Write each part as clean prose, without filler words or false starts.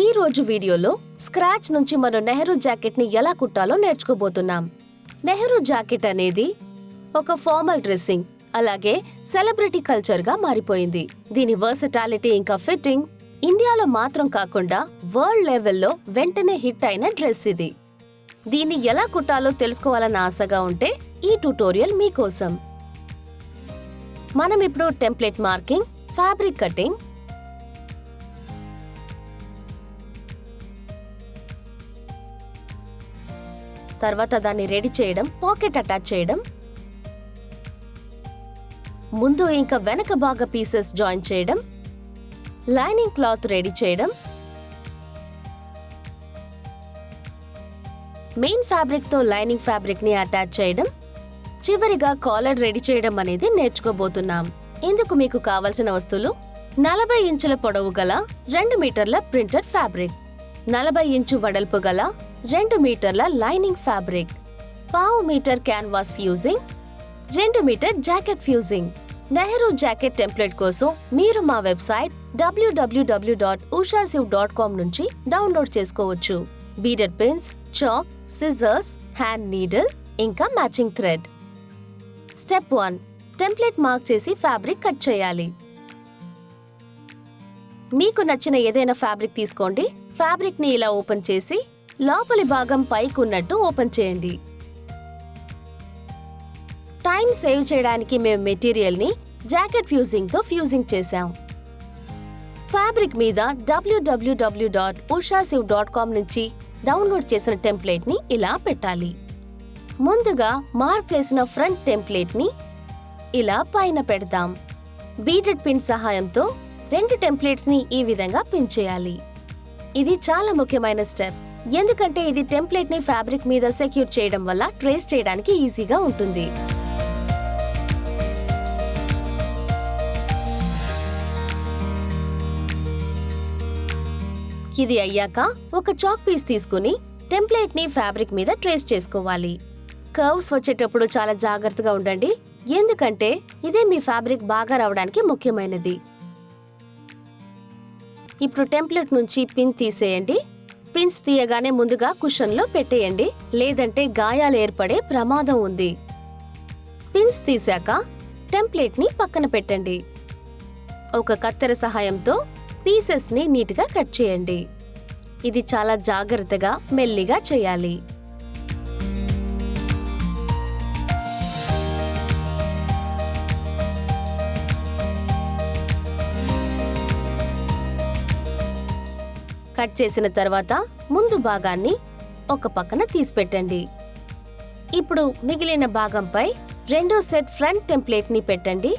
ఈ రోజు వీడియోలో స్క్రాచ్ నుంచి మనం నెహ్రూ జాకెట్ ని ఎలా కుట్టాలో నేర్చుకోబోతున్నాం. నెహ్రూ జాకెట్ అనేది ఒక ఫార్మల్ డ్రెస్సింగ్, అలాగే సెలబ్రిటీ కల్చర్ గా మారిపోయింది. దీని వర్సటాలిటీ ఇంకా ఫిట్టింగ్ ఇండియాలో మాత్రం కాకుండా వరల్డ్ లెవెల్లో వెంటనే హిట్ అయిన డ్రెస్ ఇది. దీన్ని ఎలా కుట్టాలో తెలుసుకోవాలన్న ఆశగా ఉంటే ఈ ట్యుటోరియల్ మీకోసం. మనం ఇప్పుడు టెంప్లెట్ మార్కింగ్, ఫ్యాబ్రిక్ కటింగ్, తర్వాత దాన్ని రెడీ చేయడం, పాకెట్ అటాచ్ చేయడం, ముందు ఇంకా వెనక భాగ పీసెస్ జాయిన్ చేయడం, లైనింగ్ క్లాత్ రెడీ చేయడం, మెయిన్ ఫ్యాబ్రిక్ తో లైనింగ్ ఫ్యాబ్రిక్ ని అటాచ్ చేయడం, చివరిగా కాలర్ రెడీ చేయడం అనేది నేర్చుకోబోతున్నాం. ఇందుకు మీకు కావలసిన వస్తువులు: 40 ఇంచుల పొడవు గల 2 మీటర్ల ప్రింటెడ్ ఫ్యాబ్రిక్, 40 ఇంచు వెడల్పు గల 2 మీటర్ల lining fabric, 1/2 metre canvas fusing, 2 metre jacket fusing. Nehru jacket template కోసం మీరు మా వెబ్సైట్ www.ushasiv.com నుంచి డౌన్లోడ్ చేసుకోవచ్చు. Beaded pins, chalk, scissors, hand needle ఇంకా matching thread. Step 1, template mark చేసి ఫ్యాబ్రిక్ కట్ చేయాలి. మీకు నచ్చిన ఏదైనా ఫ్యాబ్రిక్ తీసుకోండి. ఫ్యాబ్రిక్ ని ఇలా ఓపెన్ చేసి లోపలి భాగం పైకి ఉన్నట్టు ఓపెన్ చేయండి. టైం సేవ్ చేయడానికి మేము మెటీరియల్ ని జాకెట్ ఫ్యూజింగ్ తో ఫ్యూజింగ్ చేశాం. ఫ్యాబ్రిక్ మీద www.ushasiv.com నుంచి డౌన్లోడ్ చేసిన టెంప్లెట్ ని ఇలా పెట్టాలి. ముందుగా మార్క్ చేసిన ఫ్రంట్ టెంప్లెట్ ని ఇలా పైన పెడతాం. బీడెడ్ పిన్ సహాయంతో 2 టెంప్లెట్స్ ని ఈ విధంగా పిన్ చేయాలి. ఇది చాలా ముఖ్యమైన స్టెప్, ఎందుకంటే ఇది టెంప్లెట్ ని ఫ్యాబ్రిక్ మీద సెక్యూర్ చేయడం వల్ల ట్రేస్ చేయడానికి ఈజీగా ఉంటుంది. ఇది అయ్యాక ఒక చాక్ పీస్ తీసుకుని టెంప్లెట్ ని ఫ్యాబ్రిక్ మీద ట్రేస్ చేసుకోవాలి. కర్వ్స్ వచ్చేటప్పుడు చాలా జాగ్రత్తగా ఉండండి, ఎందుకంటే ఇదే మీ ఫ్యాబ్రిక్ బాగా రావడానికి ముఖ్యమైనది. ఇప్పుడు టెంప్లెట్ నుంచి పిన్ తీసేయండి. పిన్స్ తీయగానే ముందుగా కుషన్ లో పెట్టేయండి, లేదంటే గాయాలు ఏర్పడే ప్రమాదం ఉంది. పిన్స్ తీసాక టెంప్లెట్ ని పక్కన పెట్టండి. ఒక కత్తెర సహాయంతో పీసెస్ ని నీట్ గా కట్ చేయండి. ఇది చాలా జాగ్రత్తగా, మెల్లిగా చేయాలి. కట్ చేసిన తర్వాత ముందు భాగాన్ని ఒక పక్కన తీసిపెట్టండి. ఇప్పుడు మిగిలిన భాగంపై రెండో సెట్ ఫ్రంట్ టెంప్లెట్ ని పెట్టండి.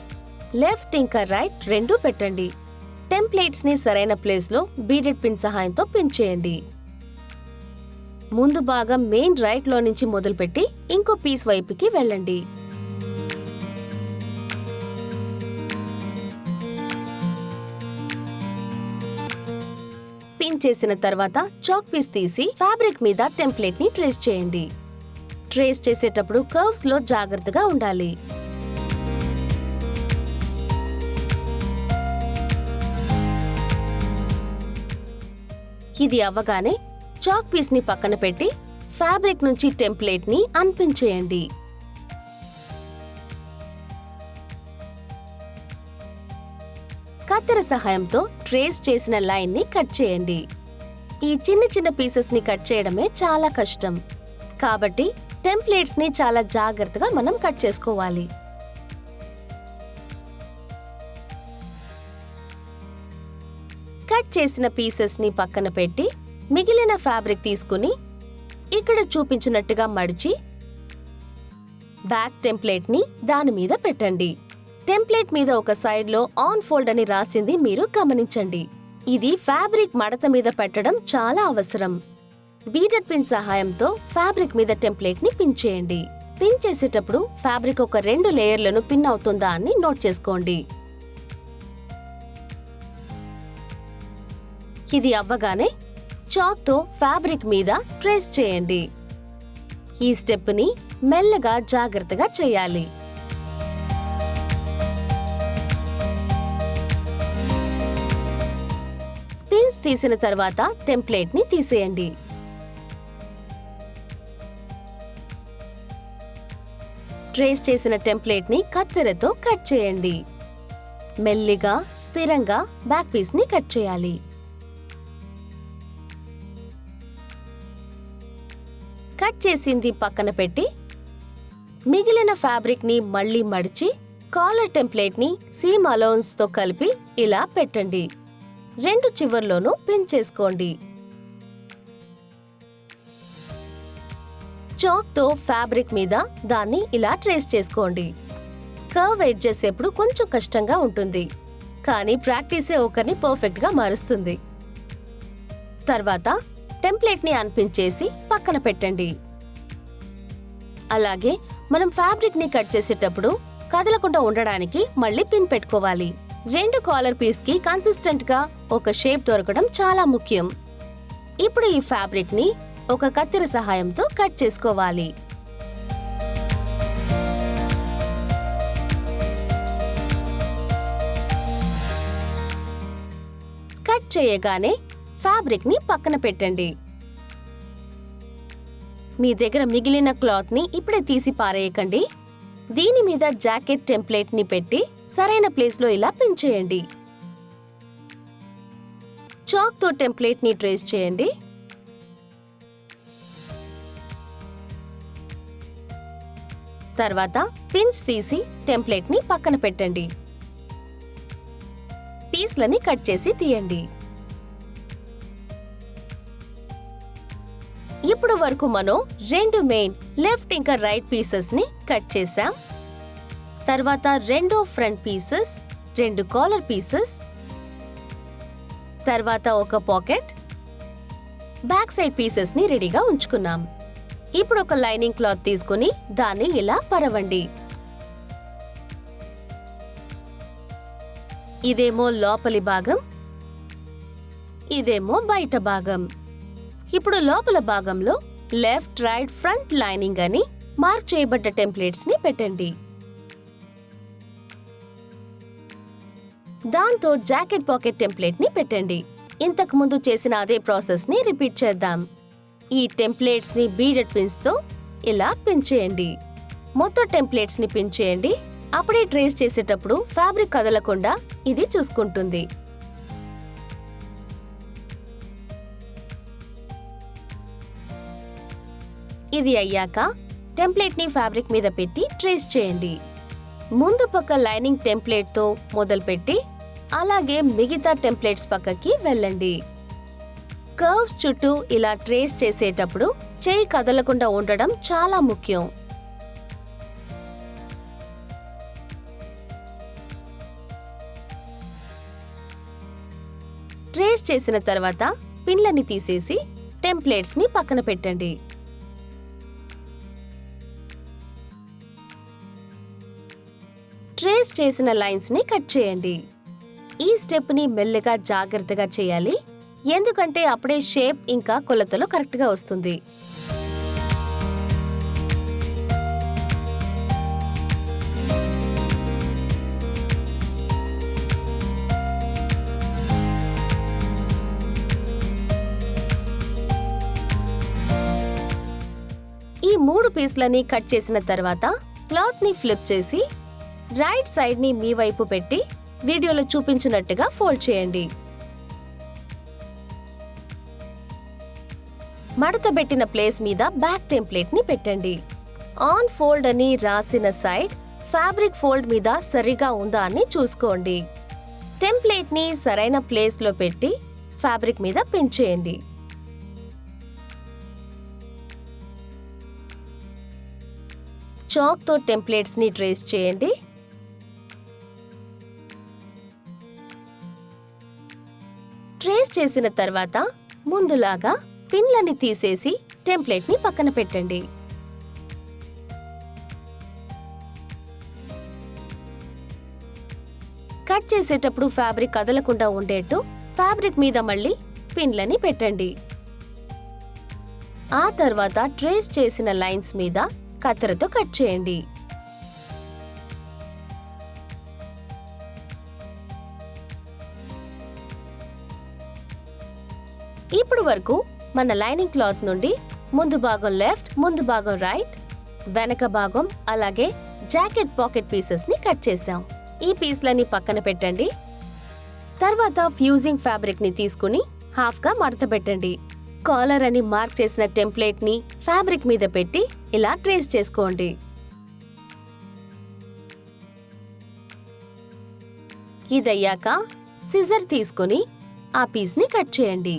లెఫ్ట్ ఇంకా రైట్ రెండూ పెట్టండి. టెంప్లెట్స్ ని సరైన ప్లేస్ లో బీడెడ్ పిన్ సహాయంతో పిన్ చేయండి. ముందు భాగం మెయిన్ రైట్ లో నుంచి మొదలుపెట్టి ఇంకో పీస్ వైపుకి వెళ్ళండి. పిన్ చేసిన తర్వాత చాక్ పీస్ తీసి ఫ్యాబ్రిక్ మీద టెంప్లెట్ ని ట్రేస్ చేయండి. ట్రేస్ చేసేటప్పుడు కర్వ్స్ లో జాగ్రత్తగా ఉండాలి. ఇది అవ్వగానే చాక్ పీస్ ని పక్కన పెట్టి ఫ్యాబ్రిక్ నుంచి టెంప్లెట్ ని అన్పిన్ చేయండి. కత్తెర సహాయంతో ట్రేస్ చేసిన లైన్ ని కట్ చేయండి. ఈ చిన్న చిన్న పీసెస్ ని కట్ చేయడమే చాలా కష్టం, కాబట్టి టెంప్లెట్స్ ని చాలా జాగ్రత్తగా మనం కట్ చేసుకోవాలి. కట్ చేసిన పీసెస్ ని పక్కన పెట్టి మిగిలిన ఫ్యాబ్రిక్ తీసుకుని ఇక్కడ చూపించినట్టుగా మడిచి బ్యాక్ టెంప్లెట్ ని దాని మీద పెట్టండి. టెంప్లెట్ మీద ఒక సైడ్ లో ఆన్ ఫోల్డ్ అని రాసింది మీరు గమనించండి. ఇది ఫ్యాబ్రిక్ మడత మీద పెట్టడం చాలా అవసరం. బీడెడ్ పిన్ సహాయంతో ఫ్యాబ్రిక్ మీద టెంప్లెట్ ని పిన్ చేయండి. పిన్ చేసేటప్పుడు ఫ్యాబ్రిక్ ఒక 2 లేయర్లను పిన్ అవుతుందా అని నోట్ చేసుకోండి. ఇది అవ్వగానే చాక్ తో ఫ్యాబ్రిక్ మీద ట్రేస్ చేయండి. ఈ స్టెప్ ని మెల్లగా జాగ్రత్తగా చేయాలి. పిన్స్ తీసిన తర్వాత టెంప్లేట్ ని తీసేయండి. ట్రేస్ చేసిన టెంప్లేట్ ని కత్తెరతో కట్ చేయండి. మెల్లిగా స్థిరంగా బ్యాక్ పీస్ ని కట్ చేయాలి. కట్ చేసింది పక్కన పెట్టి మిగిలిన ఫ్యాబ్రిక్ ని మళ్ళీ మడిచి కాలర్ టెంప్లేట్ ని సీమ్ అలౌన్స్ తో కలిపి ఇలా పెట్టండి. రెండు చివర్లోనూ పిన్ చేసుకోండి. చాక్ తో ఫ్యాబ్రిక్ మీద దాన్ని ఇలా ట్రేస్ చేసుకోండి. కర్వ్ ఎడ్జెస్ ఎప్పుడు కొంచెం కష్టంగా ఉంటుంది, కానీ ప్రాక్టీసే ఒకరిని పర్ఫెక్ట్ గా మారుస్తుంది. తర్వాత టెంప్లేట్ ని అన్పిన్ పక్కన పెట్టండి. అలాగే మనం ఫ్యాబ్రిక్ ని కట్ చేసేటప్పుడు కదలకుండా ఉండడానికి మళ్ళీ పిన్ పెట్టుకోవాలి. రెండు కాలర్ పీస్ కి కన్సిస్టెంట్ గా ఒక షేప్ దొరకడం చాలా ముఖ్యం. ఇప్పుడు ఈ ఫ్యాబ్రిక్ ని ఒక కత్తెర సహాయంతో కట్ చేసుకోవాలి. కట్ చేయగానే ఫ్యాబ్రిక్ ని పక్కన పెట్టండి. మీ దగ్గర మిగిలిన క్లాత్ ని ఇప్పుడే తీసి పారేయకండి. దీని మీద జాకెట్ టెంప్లేట్ ని పెట్టి సరైన ప్లేస్ లో ఇలా పిన్ చేయండి. చాక్ తో టెంప్లేట్ ని ట్రేస్ చేయండి. తర్వాత పిన్స్ తీసి టెంప్లేట్ ని పక్కన పెట్టండి. పీస్లని కట్ చేసి తీయండి. ఇప్పుడు వరకు మనం రెండు మెయిన్ లెఫ్ట్ ఇంకా రైట్ పీసెస్ ని కట్ చేసాం. తర్వాత రెండో ఫ్రంట్ పీసెస్, రెండు కాలర్ పీసెస్, తర్వాత ఒక పాకెట్, బ్యాక్ సైడ్ పీసెస్ ని రెడీగా ఉంచుకున్నాం. ఇప్పుడు ఒక లైనింగ్ క్లాత్ తీసుకుని దాన్ని ఇలా పరవండి. ఇదేమో లోపలి భాగం, ఇదేమో బయట భాగం. ఇప్పుడు లోపల భాగంలో లెఫ్ట్ రైట్ ఫ్రంట్ లైనింగ్ అని మార్క్ చేయబడ్డ టెంప్లేట్స్ ని పెట్టండి. దాంతో జాకెట్ పాకెట్ టెంప్లేట్ ని పెట్టండి. ఇంతకు ముందు చేసిన అదే ప్రాసెస్ ని రిపీట్ చేద్దాం. ఈ టెంప్లేట్స్ ని బీడెడ్ పిన్స్ తో ఇలా పిన్ చేయండి. మొత్తం టెంప్లేట్స్ ని పిన్ చేయండి. అప్పుడే ట్రేస్ చేసేటప్పుడు ఫ్యాబ్రిక్ కదలకుండా ఇది చూసుకుంటుంది. ఇది అయ్యాక టెంప్లేట్ ని ఫ్యాబ్రిక్ మీద పెట్టి ట్రేస్ చేయండి. ముందు పక్క లైనింగ్ టెంప్లేట్ తో మొదలుపెట్టి అలాగే మిగతా టెంప్లేట్స్ పక్కకి వెళ్ళండి. కర్వ్స్ చుట్టూ ఇలా ట్రేస్ చేసేటప్పుడు చేయి కదలకుండా ఉండడం చాలా ముఖ్యం. ట్రేస్ చేసిన తర్వాత పిన్లని తీసేసి టెంప్లేట్స్ ని పక్కన పెట్టండి. ట్రేస్ చేసిన లైన్స్ ని కట్ చేయండి. ఈ స్టెప్ ని మెల్లగా జాగ్రత్తగా చేయాలి, ఎందుకంటే అప్పుడే షేప్ ఇంకా కొలతలు కరెక్ట్ గా వస్తుంది. ఈ మూడు పీస్లని కట్ చేసిన తర్వాత క్లాత్ ని ఫ్లిప్ చేసి రైట్ సైడ్ ని మీ వైపు పెట్టి వీడియోలో చూపించినట్టుగా ఫోల్డ్ చేయండి. మడత పెట్టిన ప్లేస్ మీద బ్యాక్ టెంప్లేట్ ని పెట్టండి. ఆన్ ఫోల్డ్ అని రాసిన సైడ్ ఫ్యాబ్రిక్ ఫోల్డ్ మీద సరిగా ఉందా అని చూసుకోండి. టెంప్లేట్ ని సరైన ప్లేస్ లో పెట్టి ఫ్యాబ్రిక్ మీద పిన్ చేయండి. చాక్ తో టెంప్లేట్స్ ని ట్రేస్ చేయండి. ట్రేస్ చేసిన తర్వాత ముందులాగా పిన్లని తీసేసి టెంప్లేట్ ని పక్కన పెట్టండి. కట్ చేసేటప్పుడు ఫ్యాబ్రిక్ కదలకుండా ఉండేట్టు ఫ్యాబ్రిక్ మీద మళ్ళీ పిన్లని పెట్టండి. ఆ తర్వాత ట్రేస్ చేసిన లైన్స్ మీద కత్తెరతో కట్ చేయండి. ఇప్పుడు వరకు మన లైనింగ్ క్లాత్ నుండి ముందు భాగం లెఫ్ట్, ముందు భాగం రైట్, వెనక భాగం అలాగే జాకెట్ పాకెట్ పీసెస్ ని కట్ చేసాం. ఈ పీస్లని పక్కన పెట్టండి. తర్వాత ఫ్యూజింగ్ ఫ్యాబ్రిక్ ని తీసుకుని హాఫ్ గా మడత పెట్టండి. కాలర్ అని మార్క్ చేసిన టెంప్లేట్ ని ఫ్యాబ్రిక్ మీద పెట్టి ఇలా ట్రేస్ చేసుకోండి. ఇదయ్యాక సిజర్ తీసుకుని ఆ పీస్ ని కట్ చేయండి.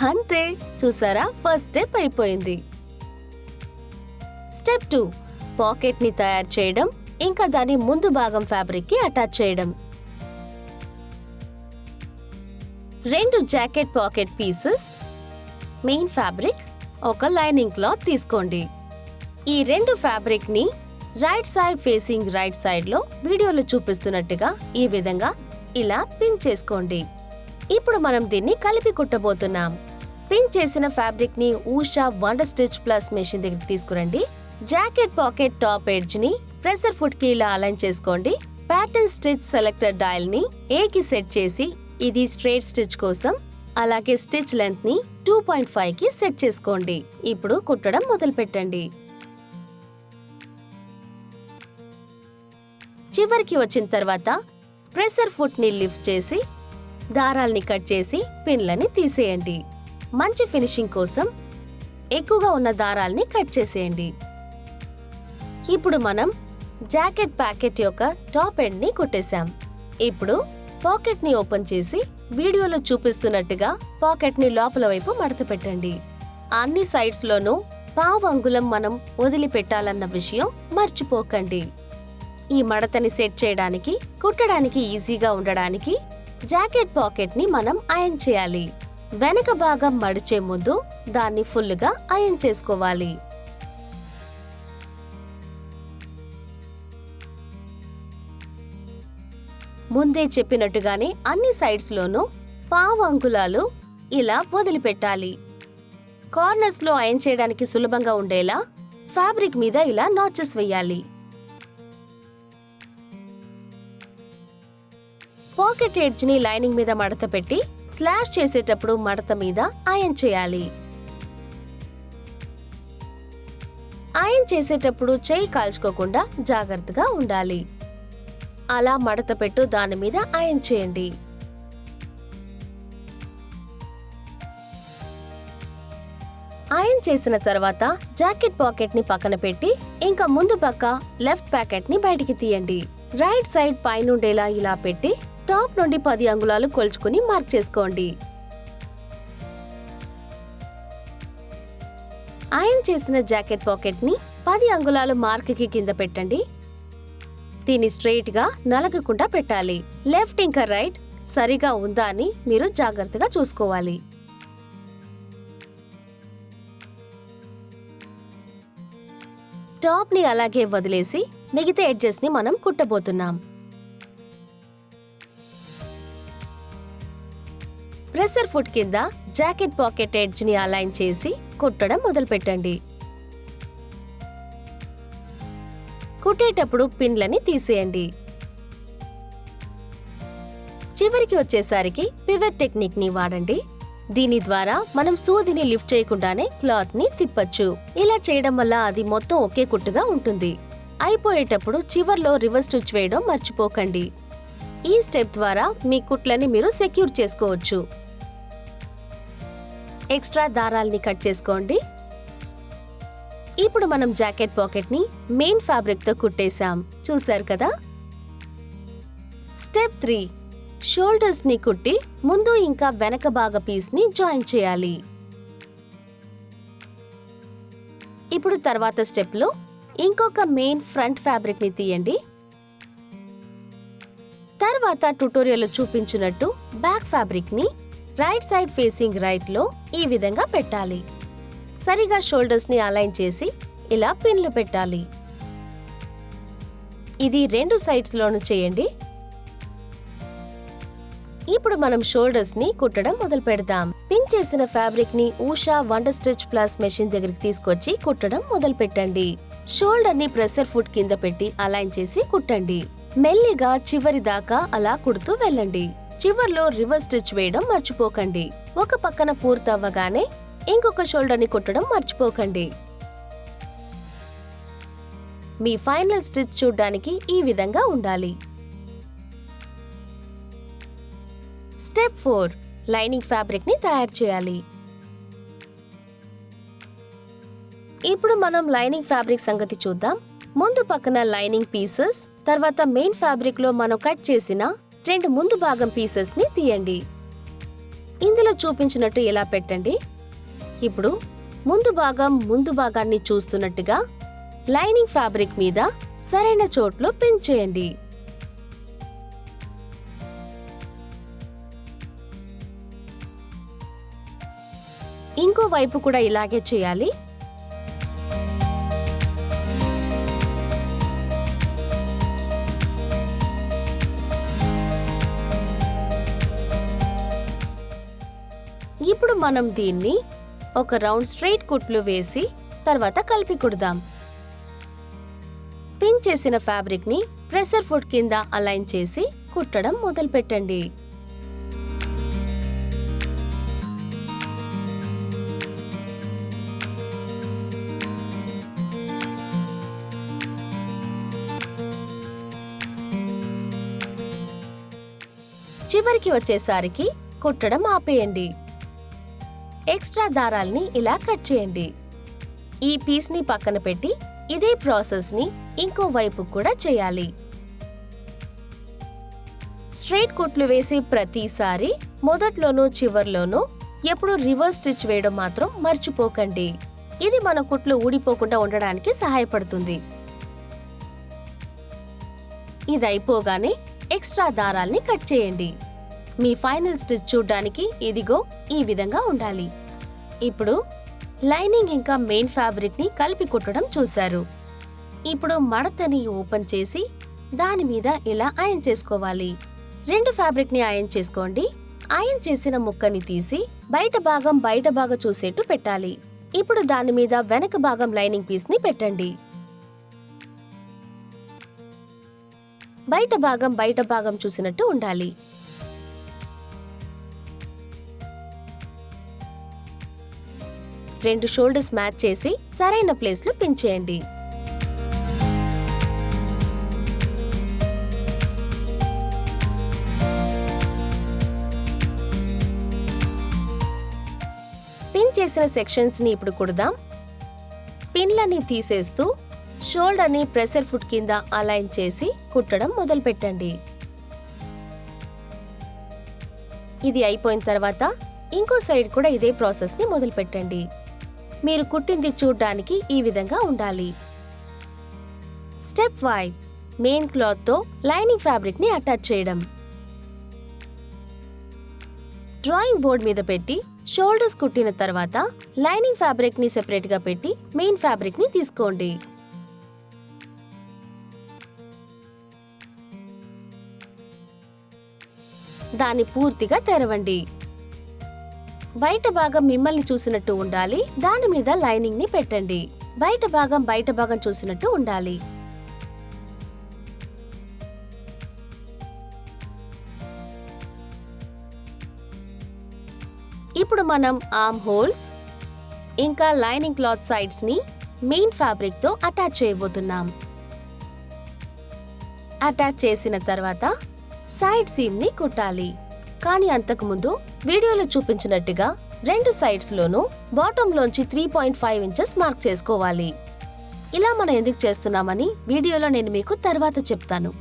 అంతే, చూసారా, ఫస్ట్ స్టెప్ అయిపోయింది. స్టెప్ 2 పాకెట్ ని తయారు చేయడం, ఇంకా దాని ముందు భాగం ఫ్యాబ్రిక్ కి అటాచ్ చేయడం. 2 jacket pocket pieces, main fabric, ఒక లైనింగ్ క్లాత్ తీసుకోండి. ఈ 2 ఫ్యాబ్రిక్ ని right side facing right side లో వీడియోలో చూపిస్తున్నట్టుగా ఈ విధంగా ఇలా పిన్ చేసుకోండి. ఇప్పుడు మనం దీన్ని కలిపి కుట్టబోతున్నాం. పిన్ చేసిన ఫ్యాబ్రిక్ ని Usha wonder stitch plus machine దగ్గరికి తీసుకురండి. జాకెట్ పాకెట్ టాప్ ఎడ్జ్ ని ప్రెసర్ ఫుట్ కి ఇలా అలైన్ చేసుకోండి. ప్యాటర్న్ స్టిచ్ సెలెక్టర్ డయల్ ని ఏ కి సెట్ చేసి ఇది స్ట్రైట్ స్టిచ్ కోసం, అలాగే స్టిచ్ లెంత్ ని 2.5 కి సెట్ చేసుకోండి. ఇప్పుడు కుట్టడం మొదలు పెట్టండి. చివరికి వచ్చిన తర్వాత ప్రెసర్ ఫుట్ ని లిఫ్ట్ చేసి దారాల్ని కట్ చేసి పిన్లని తీసేయండి. మంచి ఫినిషింగ్ కోసం ఎక్కువగా ఉన్న దారాల్ని కట్ చేసేయండి. ఇప్పుడు మనం జాకెట్ ప్యాకెట్ యొక్క టాప్ ఎండ్ ని కుట్టేశాం. ఇప్పుడు పాకెట్ ని ఓపెన్ చేసి వీడియోలో చూపిస్తున్నట్టుగా పాకెట్ ని లోపల వైపు మడత పెట్టండి. అన్ని సైడ్స్ లోనూ పావు అంగుళం మనం వదిలిపెట్టాలన్న విషయం మర్చిపోకండి. ఈ మడతని సెట్ చేయడానికి, కుట్టడానికి ఈజీగా ఉండడానికి జాకెట్ పాకెట్ ని మనం ఐరన్ చేయాలి. వెనక భాగం మడిచే ముందు దాన్ని ఫుల్గా ఐరన్ చేసుకోవాలి. ముందే చెప్పినట్టుగానే అన్ని సైడ్స్ లోనూ పావు అంగుళాలు ఇలా వదిలిపెట్టాలి. కార్నర్స్ లో ఐరన్ చేయడానికి సులభంగా ఉండేలా ఫ్యాబ్రిక్ మీద ఇలా నాచెస్ వేయాలి. పాకెట్ ఎడ్జ్ ని లైనింగ్ మీద మడత పెట్టి స్లాష్ చేసేటప్పుడు మడత మీద ఐరన్ చేయాలి. ఐరన్ చేసేటప్పుడు చేయి కాల్చుకోకుండా జాగ్రత్తగా ఉండాలి. అలా మడత పెట్టు దాని మీద ఐరన్ చేయండి. ఐరన్ చేసిన తర్వాత జాకెట్ పాకెట్ ని పక్కన పెట్టి ఇంకా ముందు పక్క లెఫ్ట్ ప్యాకెట్ ని బయటికి తీయండి. రైట్ సైడ్ పైనుండేలా ఇలా పెట్టి టాప్ నుండి 10 అంగుళాలు కొలుచుకుని మార్క్ చేసుకోండి. ఐరన్ చేసిన జాకెట్ పాకెట్ ని 10 అంగుళాలు మార్క్ కి కింద పెట్టండి. దీన్ని స్ట్రెయిట్ గా నలగకుండా పెట్టాలి. లెఫ్ట్ ఇంకా రైట్ సరిగా ఉందా అని మీరు జాగ్రత్తగా చూసుకోవాలి. టాప్ ని అలాగే వదిలేసి మిగతా ఎడ్జెస్ ని మనం కుట్టబోతున్నాం. ప్రెసర్ ఫుట్ కింద జాకెట్ పాకెట్ ఎడ్జ్ ని అలైన్ చేసి కుట్టడం మొదలు పెట్టండి. కుట్టేటప్పుడు పిన్లని తీసేయండి. చివరికి వచ్చేసరికి పివట్ టెక్నిక్ ని వాడండి. దీని ద్వారా మనం సూదిని లిఫ్ట్ చేయకుండానే క్లాత్ ని తిప్పచ్చు. ఇలా చేయడం వల్ల అది మొత్తం ఒకే కుట్టుగా ఉంటుంది. అయిపోయేటప్పుడు చివర్లో రివర్స్ స్టిచ్ వేయడం మర్చిపోకండి. ఈ స్టెప్ ద్వారా మీ కుట్లని మీరు సెక్యూర్ చేసుకోవచ్చు. ఎక్స్ట్రా దారాల్ని కట్ చేసుకోండి. ఇప్పుడు మనం జాకెట్ పాకెట్ ని మెయిన్ ఫ్యాబ్రిక్ తో కుట్టేశాం. చూశారు కదా. స్టెప్ 3 షోల్డర్స్ ని కుట్టి ముందు ఇంకా వెనక భాగ పీస్ ని జాయిన్ చేయాలి. ఇప్పుడు తర్వాత స్టెప్ లో ఇంకొక మెయిన్ ఫ్రంట్ ఫ్యాబ్రిక్ ని తీయండి. తర్వాత ట్యుటోరియల్లో చూపించినట్టు బ్యాక్ ఫ్యాబ్రిక్ ని రైట్ సైడ్ ఫేసింగ్ రైట్ లో ఈ విధంగా పెట్టాలి. సరిగా షోల్డర్స్ ని అలైన్ చేసి ఇలా పిన్లు పెట్టాలి. ఇది 2 సైడ్స్ లోనూ చేయండి. ఇప్పుడు మనం షోల్డర్స్ ని కుట్టడం మొదలు పెడదాం. పిన్ చేసిన ఫ్యాబ్రిక్ ని Usha wonder stitch plus machine దగ్గరికి తీసుకొచ్చి కుట్టడం మొదలు పెట్టండి. షోల్డర్ ని ప్రెషర్ ఫుట్ కింద పెట్టి అలైన్ చేసి కుట్టండి. మెల్లిగా చివరి దాకా అలా కుడుతూ వెళ్ళండి. చివర్లో రివర్స్ స్టిచ్ వేయడం మర్చిపోకండి. ఒక పక్కన పూర్తవ్వగానే ఇంకొక షోల్డర్ ని కుట్టడం మర్చిపోకండి. మీ ఫైనల్ స్టిచ్ చూడ్డానికి ఈ విధంగా ఉండాలి. స్టెప్ 4 లైనింగ్ ఫ్యాబ్రిక్ ని తయారు చేయాలి. ఇప్పుడు మనం లైనింగ్ ఫ్యాబ్రిక్ సంగతి చూద్దాం. ముందు పక్కన లైనింగ్ పీసెస్, తర్వాత మెయిన్ ఫ్యాబ్రిక్ లో మనం కట్ చేసిన 2 ముందు భాగం పీసెస్ ని తీయండి. ఇందులో చూపించినట్టు ఇలా పెట్టండి. ఇప్పుడు ముందు భాగాన్ని చూస్తున్నట్టుగా లైనింగ్ ఫ్యాబ్రిక్ మీద సరైన చోట్లో పిన్ చేయండి. ఇంకో వైపు కూడా ఇలాగే చేయాలి. ఇప్పుడు మనం దీన్ని ఒక రౌండ్ స్ట్రైట్ కుట్లు వేసి తర్వాత కలిపి కుడదాం. పిన్ చేసిన ఫ్యాబ్రిక్ ని ప్రెషర్ ఫుట్ కింద అలైన్ చేసి కుట్టడం మొదలు పెట్టండి. చివరికి వచ్చేసరికి కుట్టడం ఆపేయండి. ఎక్స్ట్రా దారాల్ని ఇలా కట్ చేయండి. ఈ పీస్ ని పక్కన పెట్టి ఇదే ప్రాసెస్ ని ఇంకో వైపు కూడా చేయాలి. స్ట్రైట్ కుట్లు వేసి ప్రతిసారి మొదట్లోనూ చివర్లోనూ ఎప్పుడు రివర్స్ స్టిచ్ వేయడం మాత్రం మర్చిపోకండి. ఇది మన కుట్లు ఊడిపోకుండా ఉండడానికి సహాయపడుతుంది. ఇది అయిపోగానే ఎక్స్ట్రా దారాల్ని కట్ చేయండి. మీ ఫైనల్ స్టిచ్ చూడ్డానికి ఇదిగో ఈ విధంగా ఉండాలి. ఇప్పుడు లైనింగ్ ఇంకా మెయిన్ ఫ్యాబ్రిక్ ని కలిపి కుట్టడం చూశారు. ఇప్పుడు మడతని ఓపెన్ చేసి దాని మీద ఇలా ఐరన్ చేసుకోవాలి. 2 ఫ్యాబ్రిక్ ని ఐరన్ చేసుకోండి. ఐరన్ చేసిన ముక్కని తీసి బయట భాగం చూసేట్టు పెట్టాలి. ఇప్పుడు దాని మీద వెనక భాగం లైనింగ్ పీస్ ని పెట్టండి. బయట భాగం చూసినట్టు ఉండాలి. రెండు షోల్డర్స్ మ్యాచ్ చేసి సరైన ప్లేస్ లో పిన్ చేయండి. పిన్ చేసిన సెక్షన్స్ ని ఇప్పుడు కుడదాం. పిన్లని తీసేస్తూ షోల్డర్ ని ప్రెషర్ ఫుట్ కింద అలైన్ చేసి కుట్టడం మొదలు పెట్టండి. ఇది అయిపోయిన తర్వాత ఇంకో సైడ్ కూడా ఇదే ప్రాసెస్ ని మొదలు పెట్టండి. మీరు కుట్టింది చూడ్డానికి ఈ విధంగా ఉండాలి. స్టెప్ 5 మెయిన్ క్లాత్ తో లైనింగ్ ఫ్యాబ్రిక్ ని అటాచ్ చేయడం. డ్రాయింగ్ బోర్డ్ మీద పెట్టి షోల్డర్స్ కుట్టిన తర్వాత లైనింగ్ ఫ్యాబ్రిక్ ని సెపరేట్ గా పెట్టి మెయిన్ ఫ్యాబ్రిక్ ని తీసుకోండి. దాన్ని పూర్తిగా తెరవండి. బయట భాగం మిమ్మల్ని చూసినట్టు ఉండాలి. దాని మీద లైనింగ్ ని పెట్టండి. బయట భాగం చూసినట్టు ఉండాలి. ఇప్పుడు మనం ఆర్మ్ హోల్స్ ఇంకా లైనింగ్ క్లాత్ సైడ్స్ ని మెయిన్ ఫ్యాబ్రిక్ తో అటాచ్ చేయబోతున్నాం. అటాచ్ చేసిన తర్వాత సైడ్ సీమ్ ని కుట్టాలి. కానీ అంతకుముందు వీడియోలో చూపించినట్టుగా 2 సైడ్స్ లోనూ బాటమ్ లోంచి 3.5 ఇంచెస్ మార్క్ చేసుకోవాలి. ఇలా మనం ఎందుకు చేస్తున్నామని వీడియోలో నేను మీకు తర్వాత చెప్తాను.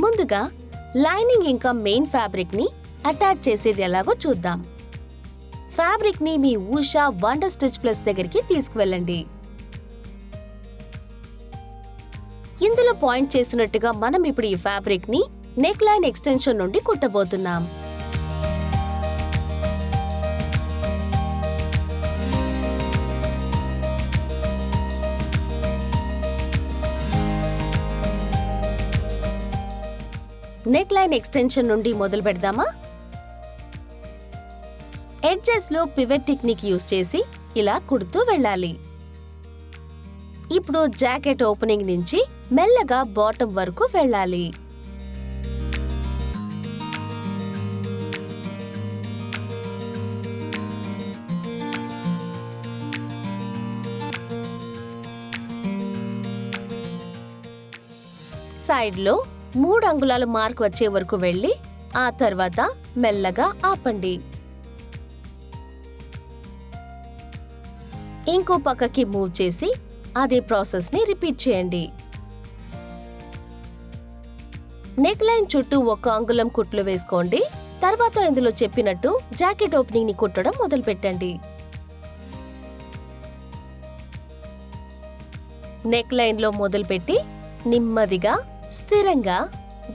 ముందుగా లైనింగ్ ఇంకా మెయిన్ ఫ్యాబ్రిక్ ని అటాచ్ చేసేది ఎలాగో చూద్దాం. ఫ్యాబ్రిక్ ని మీ ఉషా వండర్ స్టిచ్ ప్లస్ దగ్గరికి తీసుకువెళ్ళండి. ఇందులో పాయింట్ చేసినట్టుగా మనం ఇప్పుడు ఈ ఫ్యాబ్రిక్ ని నెక్ లైన్ ఎక్స్టెన్షన్ నుండి కుట్టబోతున్నాం. నెక్ లైన్ ఎక్స్టెన్షన్ నుండి మొదలు పెడదామా? ఎడ్జెస్ లో పివట్ టెక్నిక్ యూస్ చేసి ఇలా కుడుతూ వెళ్ళాలి. ఇప్పుడు జాకెట్ ఓపెనింగ్ నుంచి మెల్లగా బాటమ్ వరకు వెళ్ళాలి. సైడ్ లో 3 అంగుళాల మార్క్ వచ్చే వరకు వెళ్ళి ఆ తర్వాత మెల్లగా ఆపండి. ఇంకో పక్కకి మూవ్ చేసి అదే ప్రాసెస్ ని రిపీట్ చేయండి. నెక్ లైన్ చుట్టూ 1 అంగుళం కుట్లు వేసుకోండి. తర్వాత ఇందులో చెప్పినట్టు జాకెట్ ఓపెనింగ్ ని కుట్టడం మొదలు పెట్టండి. నెక్ లైన్ లో మొదలుపెట్టి నెమ్మదిగా స్థిరంగా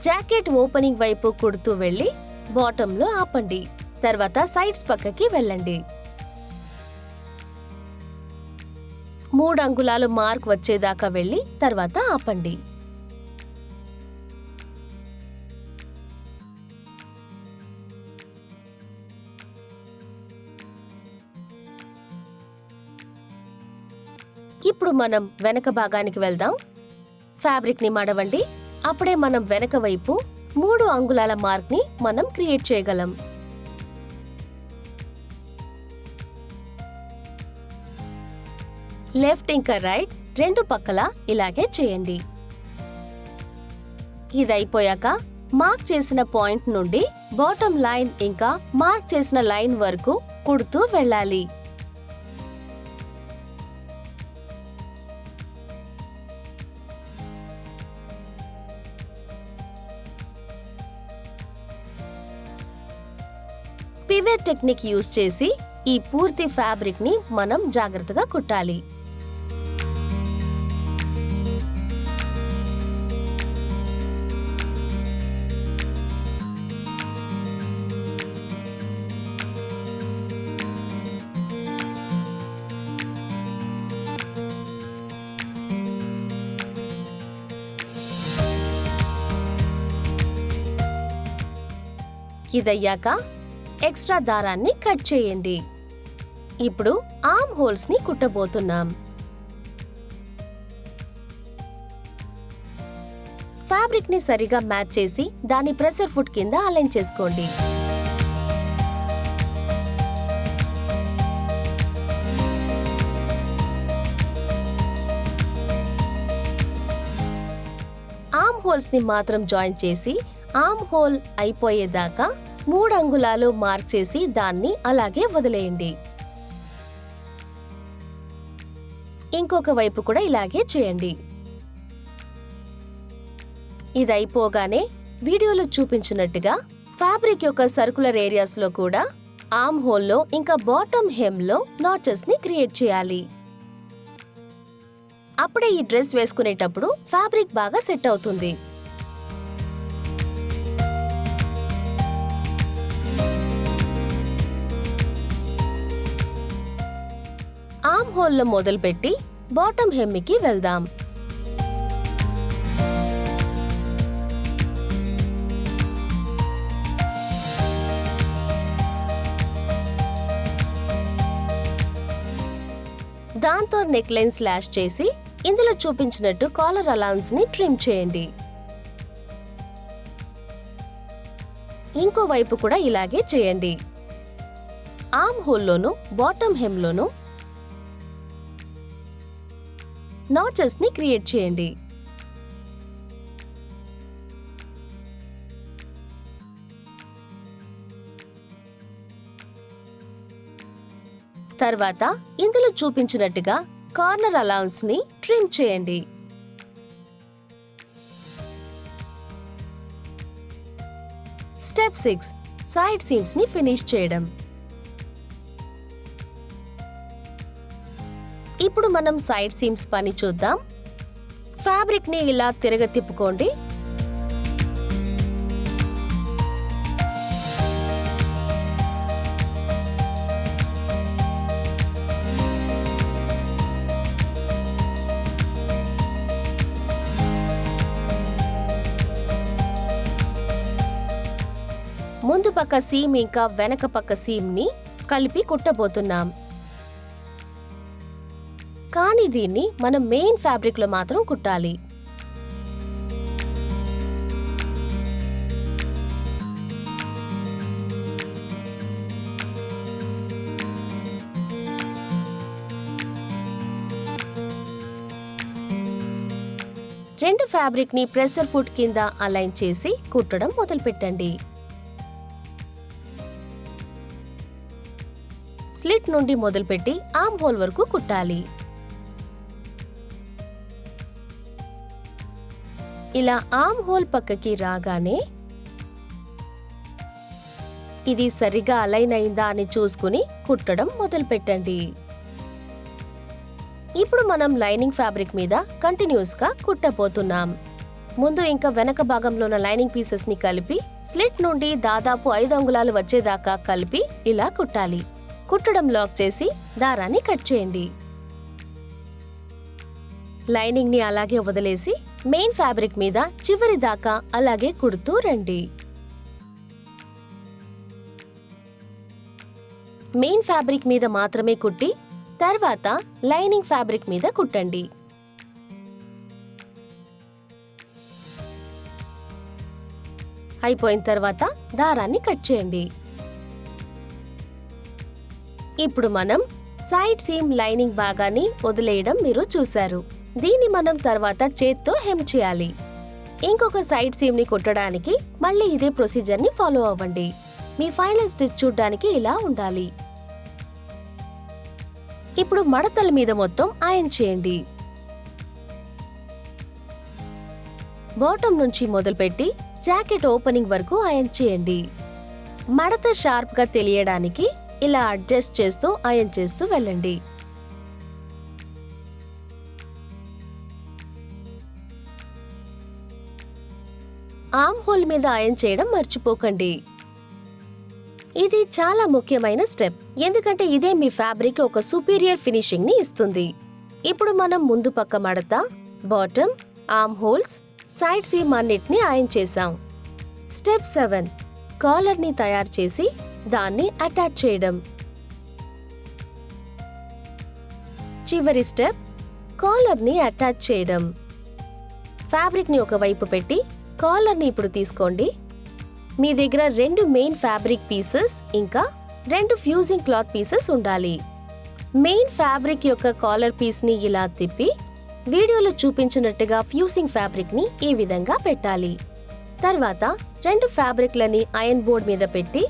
జాకెట్ ఓపెనింగ్ వైపు కుడుతూ వెళ్ళి బాటమ్ లో ఆపండి. తర్వాత సైడ్స్ పక్కకి వెళ్ళండి. 3 అంగుళాలు మార్క్ వచ్చేదాకా వెళ్ళి తర్వాత ఆపండి. ఇప్పుడు మనం వెనక భాగానికి వెళ్దాం. ఫ్యాబ్రిక్ ని మడవండి. అప్పుడే మనం వెనక వైపు 3 అంగుళాల మార్క్ ని మనం క్రియేట్ చేయగలం. లెఫ్ట్ ఇంకా రైట్ రెండు పక్కల ఇలాగే చేయండి. ఇది అయిపోయాక మార్క్ చేసిన పాయింట్ నుండి బాటమ్ లైన్ ఇంకా మార్క్ చేసిన లైన్ వరకు కుడుతూ వెళ్ళాలి. పివట్ టెక్నిక్ యూజ్ చేసి ఈ పూర్తి ఫ్యాబ్రిక్ ని మనం జాగ్రత్తగా కుట్టాలి. ఇదయ్యాక ఎక్స్ట్రా దారాన్ని కట్ చేయండి. ఇప్పుడు ఆర్మ్ హోల్స్ ని కుట్టబోతున్నాం. ఫ్యాబ్రిక్ ని సరిగా మ్యాచ్ చేసి దాని ప్రెసర్ ఫుట్ కింద అలైన్ చేసుకోండి. ఆర్మ్ హోల్స్ ని మాత్రం జాయిన్ చేసి ఆర్మ్ హోల్ అయిపోయేదాకా 3 అంగుళాలు మార్క్ చేసి దాన్ని అలాగే వదిలేయండి. ఇంకొక వైపు కూడా ఇలాగే చేయండి. ఇది అయిపోగానే వీడియోలో చూపించినట్టుగా ఫ్యాబ్రిక్ యొక్క సర్కులర్ ఏరియాస్ లో కూడా ఆర్మ్ హోల్ లో ఇంకా బాటమ్ హెమ్ లో నాచెస్ ని క్రియేట్ చేయాలి. అప్పుడే ఈ డ్రెస్ వేసుకునేటప్పుడు ఫ్యాబ్రిక్ బాగా సెట్ అవుతుంది. ఆర్మ్ హోల్ లో మొదలుపెట్టి బాటమ్ హెమ్మికి వెళ్దాం. దాంతో నెక్ లైన్ స్లాష్ చేసి ఇందులో చూపించినట్టు కాలర్ అలౌన్స్ ని ట్రిమ్ చేయండి. ఇంకో వైపు కూడా ఇలాగే చేయండి. ఆర్మ్ హోల్ లోను బాటమ్ హెమ్ లోను నాచెస్ ని క్రియేట్ చేయండి. తర్వాత ఇందులో చూపించినట్టుగా కార్నర్ అలౌన్స్ ని ట్రిమ్ చేయండి. స్టెప్ 6 సైడ్ సీమ్స్ ని ఫినిష్ చేయడం. ఇప్పుడు మనం సైడ్ సీమ్స్ పని చూద్దాం. ఫ్యాబ్రిక్ ని ఇలా తిప్పుకోండి. పక్క సీమ్ ఇంకా వెనక పక్క సీమ్ ని కలిపి కుట్టబోతున్నాం. కానీ దీన్ని మనం మెయిన్ ఫ్యాబ్రిక్ లో మాత్రం కుట్టాలి. రెండు ఫ్యాబ్రిక్ ని ప్రెషర్ ఫుట్ కింద అలైన్ చేసి కుట్టడం మొదలుపెట్టండి. స్లిట్ నుండి మొదలుపెట్టి ఆర్మ్ హోల్ వరకు కుట్టాలి. ఇలా ఆర్మ్ హోల్ పక్కకి రాగానే ఇది సరిగా అలైన్ అయిందా అని చూసుకుని కుట్టడం మొదలుపెట్టండి. ఇప్పుడు మనం లైనింగ్ ఫ్యాబ్రిక్ మీద కంటిన్యూస్ గా కుట్టబోతున్నాం. ముందు ఇంకా వెనక భాగంలో ఉన్న లైనింగ్ పీసెస్ ని కలిపి స్లిట్ నుండి దాదాపు 5 అంగుళాలు వచ్చేదాకా కలిపి ఇలా కుట్టాలి. కుట్టడం లాక్ చేసి దారాన్ని కట్ చేయండి. లైనింగ్ ని అలాగే వదిలేసి మెయిన్ ఫ్యాబ్రిక్ మీద చివరి దాకా అలాగే కుడుతూ రండి. మెయిన్ ఫ్యాబ్రిక్ మీద మాత్రమే కుట్టి తర్వాత లైనింగ్ ఫ్యాబ్రిక్ మీద కుట్టండి. అయిపోయిన తర్వాత దారాన్ని కట్ చేయండి. ఇప్పుడు మనం సైడ్ సీమ్ లైనింగ్ భాగాన్ని వదిలేయడం మీరు చూశారు. దీన్ని మనం తర్వాత చేత్తో హెమ్ చేయాలి. ఇంకొక సైడ్ సీమ్ ని కుట్టడానికి మళ్ళీ ఇదే ప్రొసీజర్ ని ఫాలో అవ్వండి. మీ ఫైనల్ స్టిచ్ చూడ్డానికి ఇలా ఉండాలి. ఇప్పుడు మడతల మీద మొత్తం ఐరన్ చేయండి. బాటమ్ నుంచి మొదలుపెట్టి జాకెట్ ఓపెనింగ్ వరకు ఐరన్ చేయండి. మడత షార్ప్ గా తెలియడానికి ఇలా అడ్జస్ట్ చేస్తూ ఐరన్ చేస్తూ వెళ్ళండి. ఆర్మ్ హోల్ మీద ఐరన్ చేయడం మర్చిపోకండి. ఇది చాలా ముఖ్యమైన స్టెప్, ఎందుకంటే ఇదే మీ ఫ్యాబ్రిక్ ఒక సుపీరియర్ ఫినిషింగ్ ని ఇస్తుంది. ఇప్పుడు మనం ముందు పక్క మడత, bottom, arm holes, side seam అన్నిటిని ఐరన్ చేసాం. స్టెప్ 7 కాలర్ ని తయారు చేసి దాన్ని అటాచ్ చేయడం. చివరి స్టెప్ కాలర్ ని అటాచ్ చేయడం. ఫ్యాబ్రిక్ ని ఒకవైపు పెట్టి కాలర్ ని ఇప్పుడు తీసుకోండి. మీ దగ్గర 2 మెయిన్ ఫ్యాబ్రిక్ పీసెస్ ఇంకా 2 ఫ్యూజింగ్ క్లాత్ పీసెస్ ఉండాలి. మెయిన్ ఫ్యాబ్రిక్ యొక్క కాలర్ పీస్ ని ఇలా తిప్పి వీడియోలో చూపించినట్టుగా ఫ్యూజింగ్ ఫ్యాబ్రిక్ ని ఈ విధంగా పెట్టాలి. తర్వాత 2 ఫ్యాబ్రిక్లని ఐరన్ బోర్డ్ మీద పెట్టి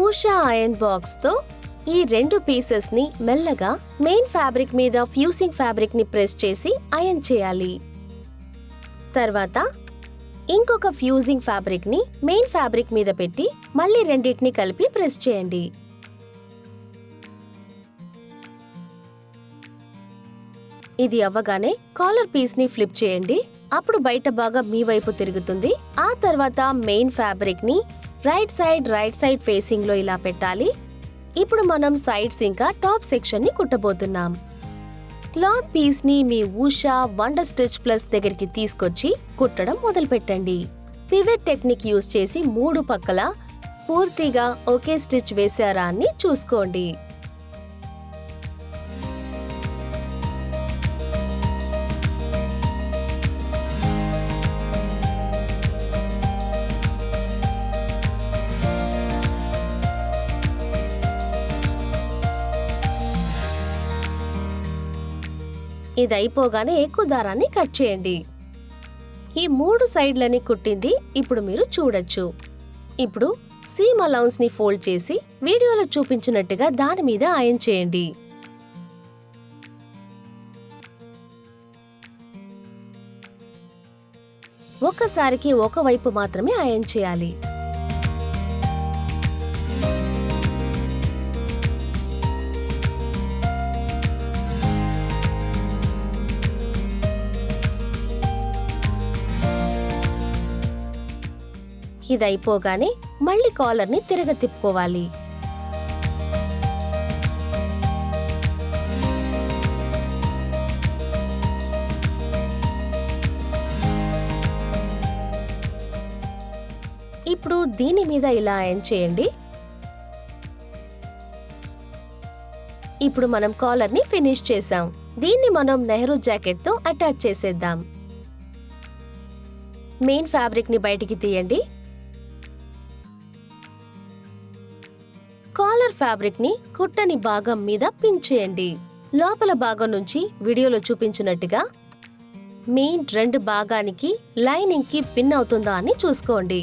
ఉషా ఐరన్ బాక్స్ తో ఈ 2 పీసెస్ ని మెల్లగా మెయిన్ ఫ్యాబ్రిక్ మీద ఫ్యూజింగ్ ఫ్యాబ్రిక్ ని ప్రెస్ చేసి ఐరన్ చేయాలి. తర్వాత ఇంకొక ఫ్యూజింగ్ ఫ్యాబ్రిక్ ని మెయిన్ ఫ్యాబ్రిక్ మీద పెట్టి మళ్ళీ రెండింటిని కలిపి ప్రెస్ చేయండి. ఇది అవ్వగానే కాలర్ పీస్ ని ఫ్లిప్ చేయండి. అప్పుడు బయట భాగం మీ వైపు తిరుగుతుంది. ఆ తర్వాత మెయిన్ ఫ్యాబ్రిక్ ని రైట్ సైడ్ ఫేసింగ్ లో ఇలా పెట్టాలి. ఇప్పుడు మనం సైడ్స్ ఇంకా టాప్ సెక్షన్ ని కుట్టబోతున్నాం. క్లాత్ పీస్ ని మీ ఉషా వండర్ స్టిచ్ ప్లస్ దగ్గరికి తీసుకొచ్చి కుట్టడం మొదలుపెట్టండి. పివెట్ టెక్నిక్ యూజ్ చేసి 3 పక్కల పూర్తిగా ఒకే స్టిచ్ వేసారా అని చూసుకోండి. ఇది అయిపోగానే ఎక్కువ దారాన్ని కట్ చేయండి. ఈ 3 సైడ్లని కుట్టింది ఇప్పుడు మీరు చూడొచ్చు. ఇప్పుడు సీమ్ అలౌన్స్ ని ఫోల్డ్ చేసి వీడియోలో చూపించినట్టుగా దాని మీద ఐరన్ చేయండి. ఒక్కసారికి ఒకవైపు మాత్రమే ఐరన్ చేయాలి. ఇది అయిపోగానే మళ్ళీ కాలర్ ని తిరగ తిప్పుకోవాలి. ఇప్పుడు దీని మీద ఇలా ఐరన్ చేయండి. ఇప్పుడు మనం కాలర్ ని ఫినిష్ చేసాం. దీన్ని మనం నెహ్రూ జాకెట్ తో అటాచ్ చేసేద్దాం. మెయిన్ ఫ్యాబ్రిక్ ని బయటికి తీయండి. కాలర్ ఫ్యాబ్రిక్ ని కుట్టని భాగం మీద పిన్ చేయండి. లోపల భాగం నుంచి వీడియోలో చూపించినట్టుగా మెయిన్ 2 భాగానికి లైనింగ్ కి పిన్ అవుతుందా అని చూసుకోండి.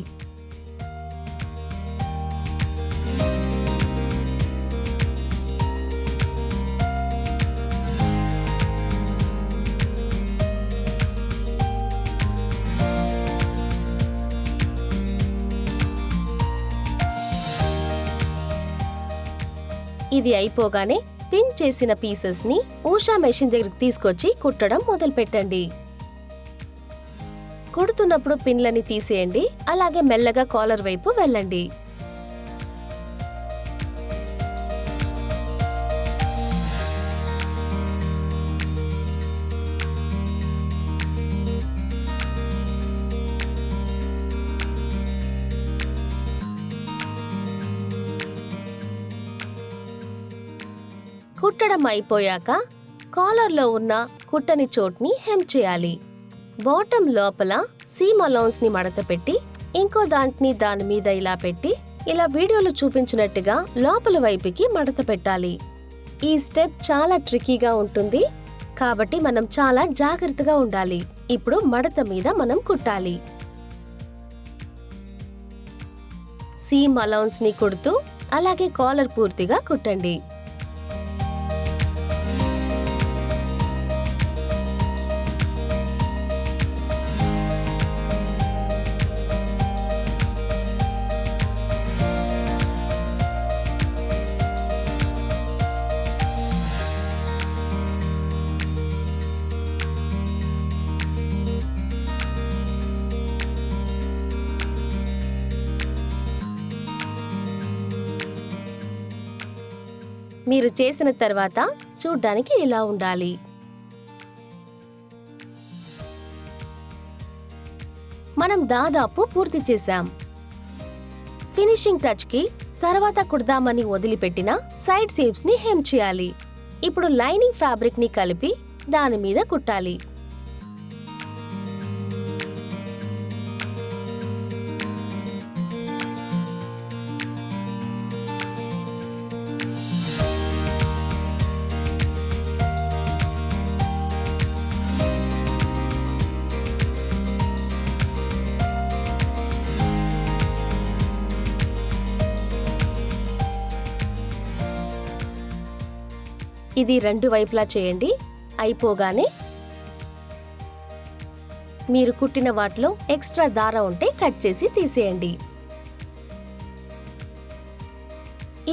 ఇది అయిపోగానే పిన్ చేసిన పీసెస్ ని ఉషా మెషిన్ దగ్గరికి తీసుకొచ్చి కుట్టడం మొదలు పెట్టండి. కుడుతున్నప్పుడు పిన్లని తీసేయండి. అలాగే మెల్లగా కాలర్ వైపు వెళ్ళండి. కుట్టడం అయిపోయాక కాలర్లో ఉన్న కుట్టని చోట్ని హెమ్ చేయాలి. బాటమ్ లోపల సీమ్ అలౌన్స్ ని మడత పెట్టి ఇంకో దాని మీద ఇలా పెట్టి ఇలా వీడియోలో చూపించినట్టుగా లోపల వైపుకి మడత పెట్టాలి. ఈ స్టెప్ చాలా ట్రికీగా ఉంటుంది కాబట్టి మనం చాలా జాగ్రత్తగా ఉండాలి. ఇప్పుడు మడత మీద మనం కుట్టాలి. సీమ్ అలౌన్స్ ని కుడుతూ అలాగే కాలర్ పూర్తిగా కుట్టండి. మీరు చేసిన తర్వాత చూడ్డానికి ఇలా ఉండాలి. మనం దాదాపు పూర్తి చేశాం. ఫినిషింగ్ టచ్ కి తర్వాత కుడదామని వదిలిపెట్టిన సైడ్ సీమ్స్ ని హెమ్ చేయాలి. ఇప్పుడు లైనింగ్ ఫ్యాబ్రిక్ ని కలిపి దాని మీద కుట్టాలి. ఇది 2 వైపులా చేయండి. అయిపోగానే మీరు కుట్టిన వాటిలో ఎక్స్ట్రా దారం ఉంటే కట్ చేసి తీసేయండి.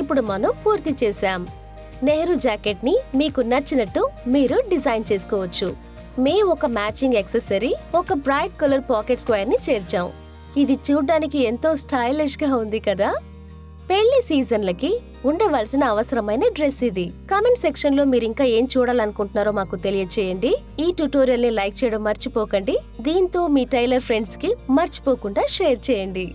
ఇప్పుడు మనం పూర్తి చేశాం. నెహ్రూ జాకెట్ ని మీకు నచ్చినట్టు మీరు డిజైన్ చేసుకోవచ్చు. మేము ఒక మ్యాచింగ్ యాక్సెసరీ, ఒక బ్రైట్ కలర్ పాకెట్ స్క్వేర్ ని చేర్చాం. ఇది చూడ్డానికి ఎంతో స్టైలిష్ గా ఉంది కదా. పెళ్లి సీజన్లకి ఉండవలసిన అవసరమైన డ్రెస్ ఇది. కామెంట్ సెక్షన్ లో మీరు ఇంకా ఏం చూడాలనుకుంటున్నారో మాకు తెలియచేయండి. ఈ ట్యుటోరియల్ ని లైక్ చేయడం మర్చిపోకండి. దీంతో మీ టైలర్ ఫ్రెండ్స్ కి మర్చిపోకుండా షేర్ చేయండి.